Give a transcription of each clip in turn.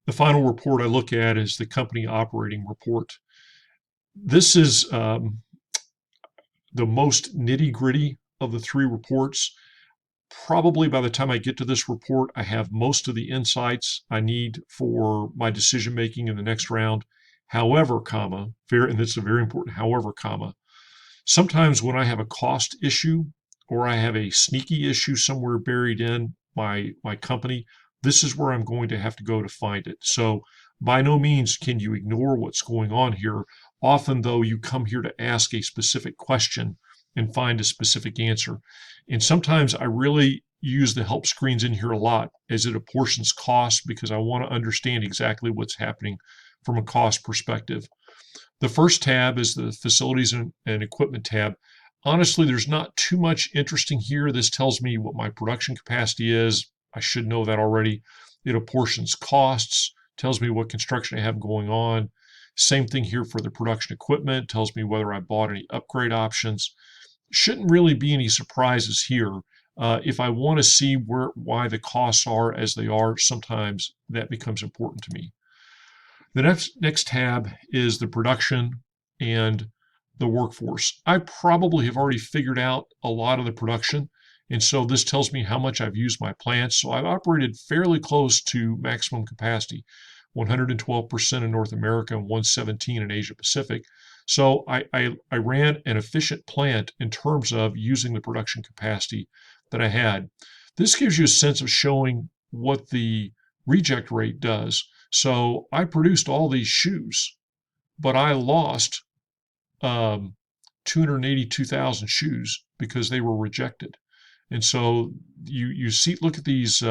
The final report I look at is the company operating report. This is the most nitty gritty of the three reports. Probably by the time I get to this report, I have most of the insights I need for my decision making in the next round. However, comma, and this is a very important however, comma, sometimes when I have a cost issue or I have a sneaky issue somewhere buried in my company, this is where I'm going to have to go to find it. So by no means can you ignore what's going on here. Often, though, you come here to ask a specific question and find a specific answer. And sometimes I really use the help screens in here a lot as it apportions costs because I want to understand exactly what's happening from a cost perspective. The first tab is the facilities and equipment tab. Honestly, there's not too much interesting here. This tells me what my production capacity is. I should know that already. It apportions costs, tells me what construction I have going on. Same thing here for the production equipment, tells me whether I bought any upgrade options. Shouldn't really be any surprises here. If I want to see why the costs are as they are, sometimes that becomes important to me. The next tab is the production and the workforce. I probably have already figured out a lot of the production, and so this tells me how much I've used my plants. So I've operated fairly close to maximum capacity, 112% in North America and 117 in Asia Pacific. So I ran an efficient plant in terms of using the production capacity that I had. This gives you a sense of showing what the reject rate does. So I produced all these shoes, but I lost 282,000 shoes because they were rejected. And so you see, look at these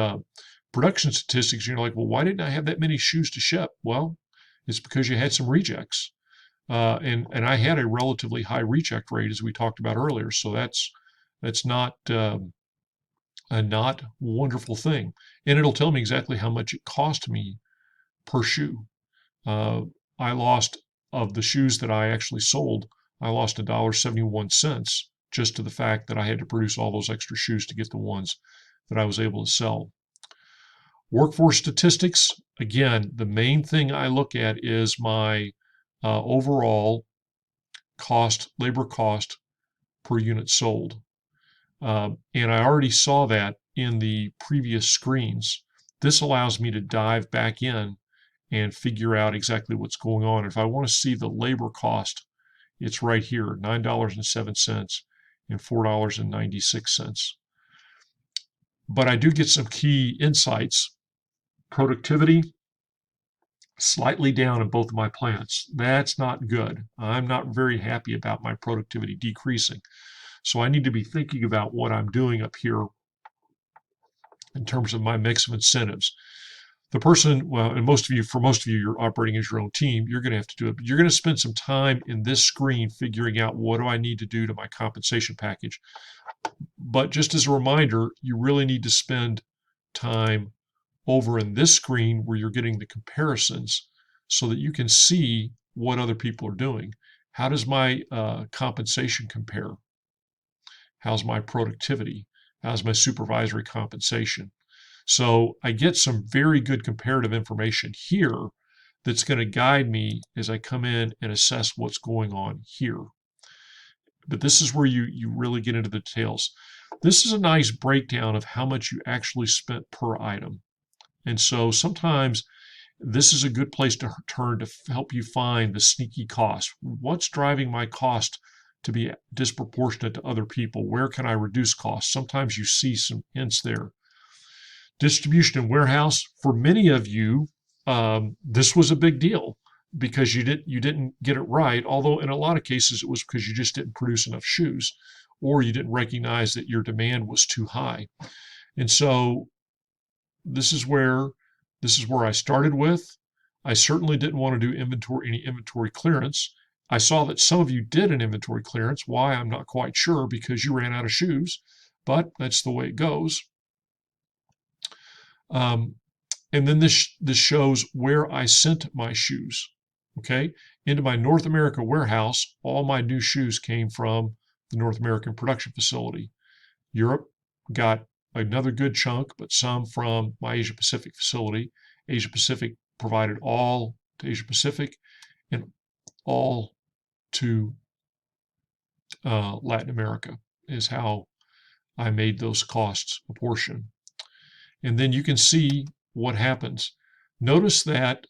production statistics, and you're like, well, why didn't I have that many shoes to ship? Well, it's because you had some rejects. And I had a relatively high reject rate, as we talked about earlier. So that's not a not wonderful thing. And it'll tell me exactly how much it cost me per shoe. I lost, of the shoes that I actually sold, I lost $1.71 just to the fact that I had to produce all those extra shoes to get the ones that I was able to sell. Workforce statistics, again, the main thing I look at is my overall cost, labor cost per unit sold. And I already saw that in the previous screens. This allows me to dive back in and figure out exactly what's going on. If I want to see the labor cost, it's right here, $9.07 and $4.96. But I do get some key insights. Productivity, slightly down in both of my plants. That's not good. I'm not very happy about my productivity decreasing. So I need to be thinking about what I'm doing up here in terms of my mix of incentives. The person, well, and for most of you, you're operating as your own team. You're going to have to do it, but you're going to spend some time in this screen figuring out what do I need to do to my compensation package. But just as a reminder, you really need to spend time over in this screen where you're getting the comparisons so that you can see what other people are doing. How does my compensation compare? How's my productivity? How's my supervisory compensation? So I get some very good comparative information here that's going to guide me as I come in and assess what's going on here. But this is where you really get into the details. This is a nice breakdown of how much you actually spent per item. And so sometimes this is a good place to turn to help you find the sneaky cost. What's driving my cost to be disproportionate to other people? Where can I reduce costs? Sometimes you see some hints there. Distribution and warehouse, for many of you, this was a big deal because you didn't get it right. Although in a lot of cases it was because you just didn't produce enough shoes, or you didn't recognize that your demand was too high. And so this is where I started with. I certainly didn't want to do any inventory clearance. I saw that some of you did an inventory clearance. Why, I'm not quite sure, because you ran out of shoes, but that's the way it goes. And then this shows where I sent my shoes. Okay, into my North America warehouse, all my new shoes came from the North American production facility. Europe got another good chunk, but some from my Asia Pacific facility. Asia Pacific provided all to Asia Pacific and all to Latin America is how I made those costs apportion. And then you can see what happens. Notice that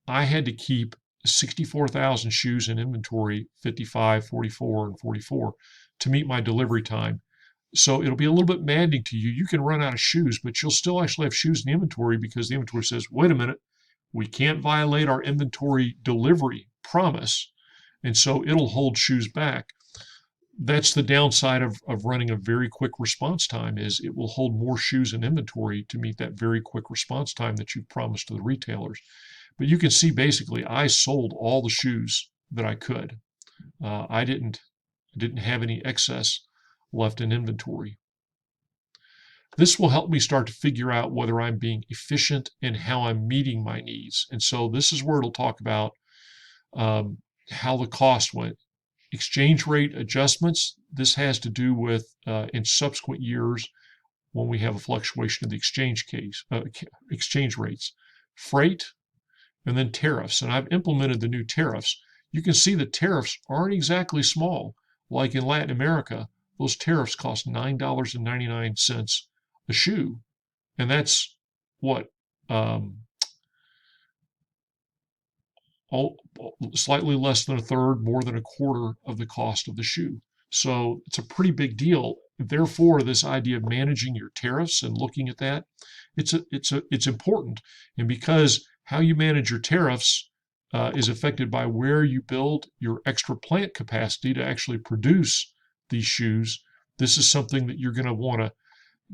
I had to keep 64,000 shoes in inventory, 55, 44, and 44 to meet my delivery time. So it'll be a little bit maddening to you. You can run out of shoes, but you'll still actually have shoes in the inventory because the inventory says, wait a minute, we can't violate our inventory delivery promise. And so it'll hold shoes back. That's the downside of running a very quick response time is it will hold more shoes in inventory to meet that very quick response time that you've promised to the retailers. But you can see basically I sold all the shoes that I could. I didn't have any excess left in inventory. This will help me start to figure out whether I'm being efficient in how I'm meeting my needs. And so this is where it'll talk about how the cost went. Exchange rate adjustments. This has to do with in subsequent years when we have a fluctuation of the exchange rates. Freight, and then tariffs. And I've implemented the new tariffs. You can see the tariffs aren't exactly small. Like in Latin America, those tariffs cost $9.99 a shoe. And that's what? Slightly less than a third, more than a quarter of the cost of the shoe. So it's a pretty big deal. Therefore, this idea of managing your tariffs and looking at that, it's important. And because how you manage your tariffs is affected by where you build your extra plant capacity to actually produce these shoes, this is something that you're going to want to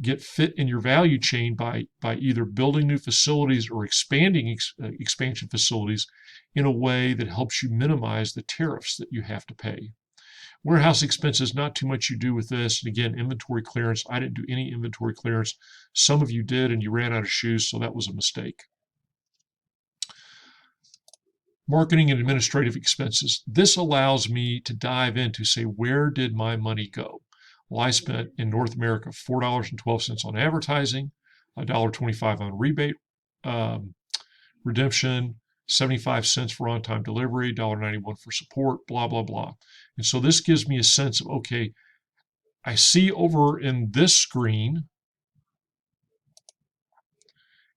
get fit in your value chain by either building new facilities or expanding expansion facilities in a way that helps you minimize the tariffs that you have to pay. Warehouse expenses, not too much you do with this. And again, inventory clearance. I didn't do any inventory clearance. Some of you did, and you ran out of shoes, so that was a mistake. Marketing and administrative expenses. This allows me to dive into, say, where did my money go? Well, I spent in North America $4.12 on advertising, $1.25 on rebate redemption, 75 cents for on-time delivery, $1.91 for support, blah, blah, blah. And so this gives me a sense of, okay, I see over in this screen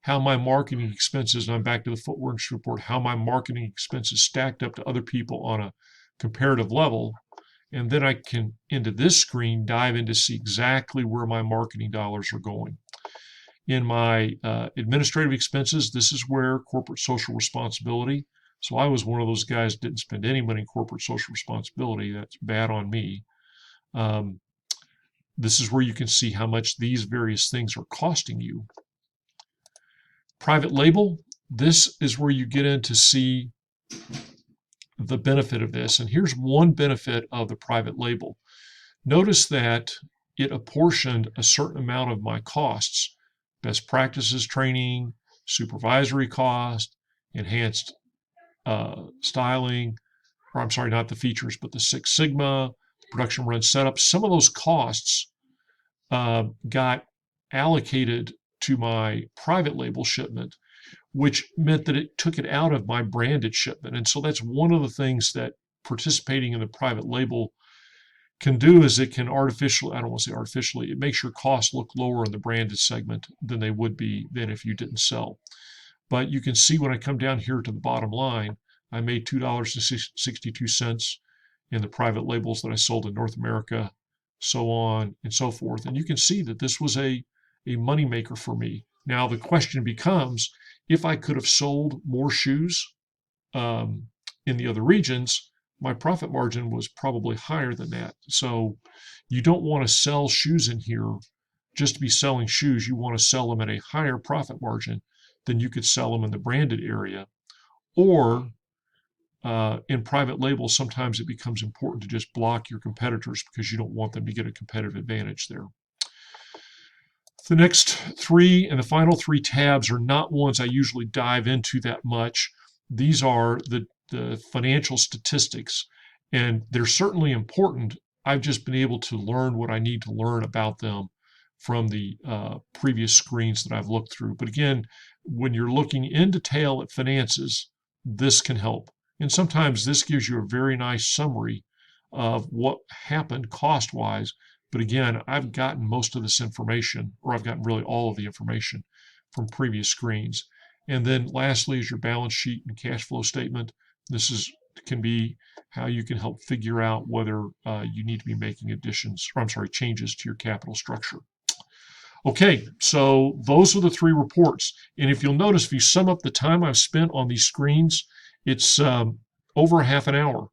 how my marketing expenses, and I'm back to the footwear industry report, how my marketing expenses stacked up to other people on a comparative level. And then I can, into this screen, dive in to see exactly where my marketing dollars are going. In my administrative expenses, this is where corporate social responsibility. So I was one of those guys that didn't spend any money in corporate social responsibility. That's bad on me. This is where you can see how much these various things are costing you. Private label, this is where you get in to see the benefit of this. And here's one benefit of the private label. Notice that it apportioned a certain amount of my costs, best practices training, supervisory cost, enhanced styling, or I'm sorry, not the features, but the Six Sigma, production run setup. Some of those costs got allocated to my private label shipment, which meant that it took it out of my branded shipment. And so that's one of the things that participating in the private label can do is it can artificially, I don't want to say artificially, it makes your costs look lower in the branded segment than they would be then if you didn't sell. But you can see when I come down here to the bottom line, I made $2.62 in the private labels that I sold in North America, so on and so forth. And you can see that this was a moneymaker for me. Now the question becomes, if I could have sold more shoes in the other regions, my profit margin was probably higher than that. So you don't want to sell shoes in here just to be selling shoes. You want to sell them at a higher profit margin than you could sell them in the branded area. Or in private labels, sometimes it becomes important to just block your competitors because you don't want them to get a competitive advantage there. The next three and the final three tabs are not ones I usually dive into that much. These are the financial statistics, and they're certainly important. I've just been able to learn what I need to learn about them from the previous screens that I've looked through. But again, when you're looking in detail at finances, this can help. And sometimes this gives you a very nice summary of what happened cost-wise. But again, I've gotten most of this information, or I've gotten really all of the information from previous screens. And then lastly is your balance sheet and cash flow statement. This can be how you can help figure out whether you need to be making changes to your capital structure. Okay, so those are the three reports. And if you'll notice, if you sum up the time I've spent on these screens, it's over half an hour.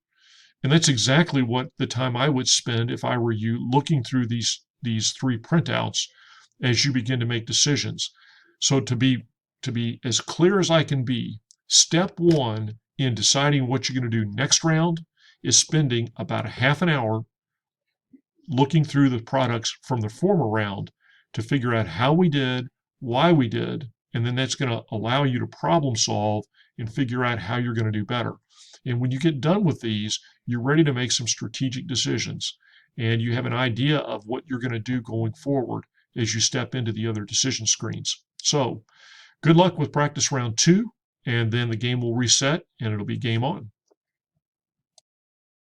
And that's exactly what the time I would spend if I were you looking through these three printouts as you begin to make decisions. So to be as clear as I can be, step one in deciding what you're going to do next round is spending about a half an hour looking through the products from the former round to figure out how we did, why we did, and then that's going to allow you to problem solve and figure out how you're going to do better. And when you get done with these, you're ready to make some strategic decisions, and you have an idea of what you're going to do going forward as you step into the other decision screens. So good luck with practice round 2, and then the game will reset and it'll be game on.